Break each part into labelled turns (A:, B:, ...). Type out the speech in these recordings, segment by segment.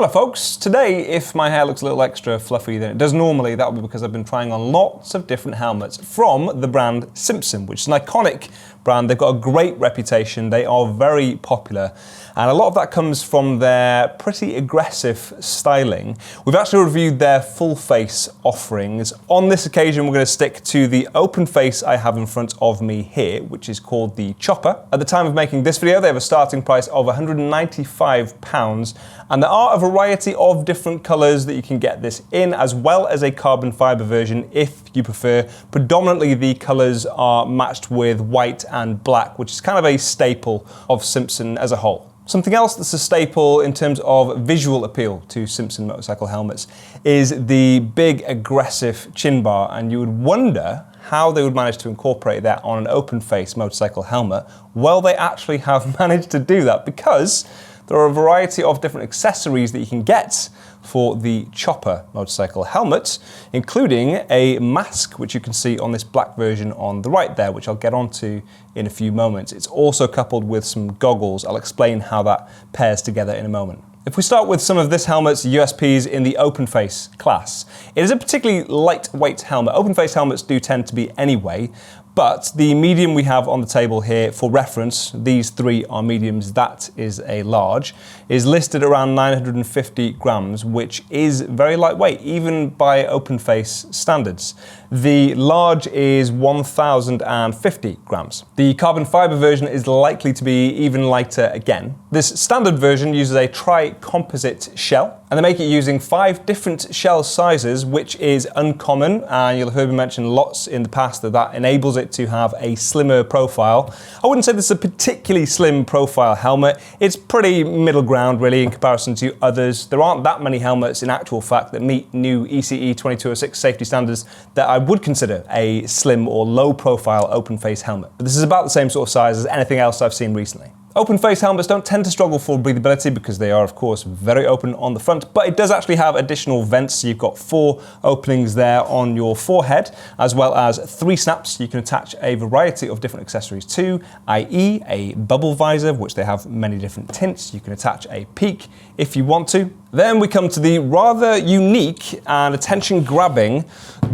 A: Hello folks, today if my hair looks a little extra fluffy than it does normally, that will be because I've been trying on lots of different helmets from the brand SIMPSON, which is an iconic brand. They've got a great reputation, they are very popular, and a lot of that comes from their pretty aggressive styling. We've actually reviewed their full face offerings. On this occasion we're going to stick to the open face I have in front of me here, which is called the Chopper. At the time of making this video they have a starting price of £195, and there are a variety of different colours that you can get this in, as well as a carbon fibre version if you prefer. Predominantly the colours are matched with white and black, which is kind of a staple of SIMPSON as a whole. Something else that's a staple in terms of visual appeal to SIMPSON motorcycle helmets is the big aggressive chin bar, and you would wonder how they would manage to incorporate that on an open face motorcycle helmet. Well, they actually have managed to do that, because there are a variety of different accessories that you can get for the Chopper motorcycle helmet, including a mask, which you can see on this black version on the right there, which I'll get onto in a few moments. It's also coupled with some goggles. I'll explain how that pairs together in a moment. If we start with some of this helmet's USPs in the open face class, it is a particularly lightweight helmet. Open face helmets do tend to be anyway, but the medium we have on the table here for reference, these three are mediums, that is a large, is listed around 950 grams, which is very lightweight, even by open face standards. The large is 1050 grams. The carbon fibre version is likely to be even lighter again. This standard version uses a tri-composite shell, and they make it using 5 different shell sizes, which is uncommon, and you'll have heard me mention lots in the past that enables it to have a slimmer profile. I wouldn't say this is a particularly slim profile helmet. It's pretty middle ground really in comparison to others. There aren't that many helmets in actual fact that meet new ECE 2206 safety standards that I would consider a slim or low profile open face helmet. But this is about the same sort of size as anything else I've seen recently. Open face helmets don't tend to struggle for breathability because they are of course very open on the front, but it does actually have additional vents. So you've got 4 openings there on your forehead, as well as 3 snaps you can attach a variety of different accessories to, i.e. a bubble visor, which they have many different tints. You can attach a peak if you want to. Then we come to the rather unique and attention-grabbing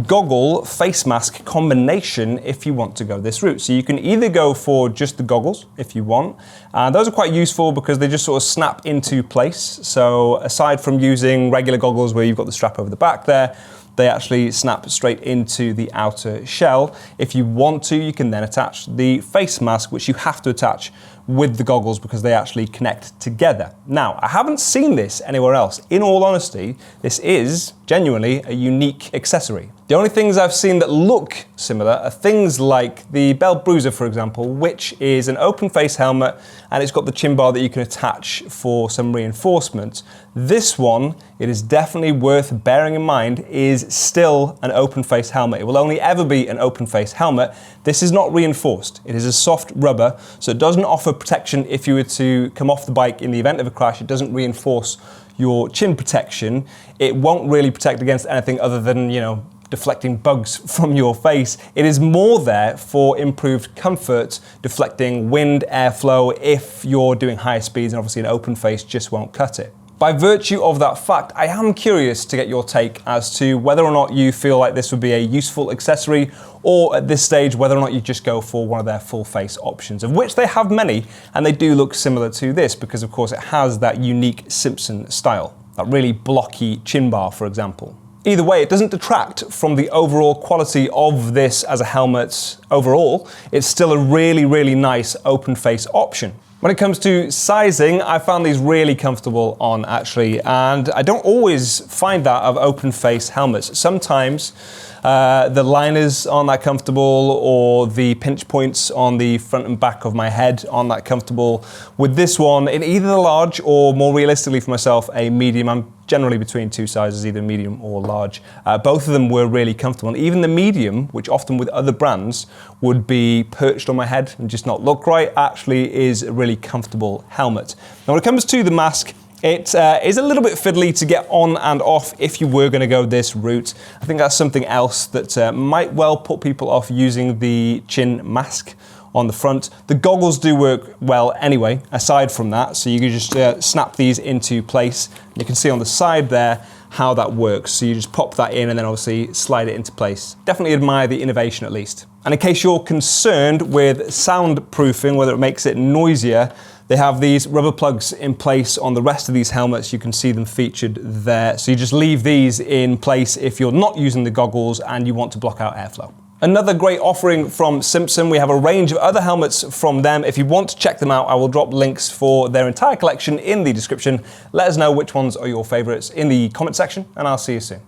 A: goggle face mask combination if you want to go this route. So you can either go for just the goggles if you want, and those are quite useful because they just sort of snap into place. So aside from using regular goggles where you've got the strap over the back there, they actually snap straight into the outer shell. If you want to, you can then attach the face mask, which you have to attach with the goggles because they actually connect together. Now, I haven't seen this anywhere else. In all honesty, this is genuinely a unique accessory. The only things I've seen that look similar are things like the Belt Bruiser, for example, which is an open face helmet and it's got the chin bar that you can attach for some reinforcement. This one, it is definitely worth bearing in mind, is still an open face helmet. It will only ever be an open face helmet. This is not reinforced. It is a soft rubber, so it doesn't offer protection if you were to come off the bike in the event of a crash. It doesn't reinforce your chin protection. It won't really protect against anything other than, you know, deflecting bugs from your face. It is more there for improved comfort, deflecting wind, airflow if you're doing higher speeds, and obviously an open face just won't cut it. By virtue of that fact, I am curious to get your take as to whether or not you feel like this would be a useful accessory, or at this stage whether or not you just go for one of their full face options, of which they have many, and they do look similar to this because of course it has that unique SIMPSON style, that really blocky chin bar, for example. Either way, it doesn't detract from the overall quality of this as a helmet overall. It's still a really, really nice open face option. When it comes to sizing, I found these really comfortable on actually, and I don't always find that of open face helmets. Sometimes the liners aren't that comfortable, or the pinch points on the front and back of my head aren't that comfortable. With this one, in either the large or more realistically for myself, a medium, I'm generally between 2 sizes, either medium or large. Both of them were really comfortable. And even the medium, which often with other brands would be perched on my head and just not look right, actually is a really comfortable helmet. Now when it comes to the mask, it is a little bit fiddly to get on and off if you were going to go this route. I think that's something else that might well put people off using the chin mask on the front. The goggles do work well anyway, aside from that, so you can just snap these into place. You can see on the side there how that works. So you just pop that in and then obviously slide it into place. Definitely admire the innovation at least. And in case you're concerned with soundproofing, whether it makes it noisier, they have these rubber plugs in place on the rest of these helmets. You can see them featured there. So you just leave these in place if you're not using the goggles and you want to block out airflow. Another great offering from SIMPSON. We have a range of other helmets from them. If you want to check them out, I will drop links for their entire collection in the description. Let us know which ones are your favorites in the comment section, and I'll see you soon.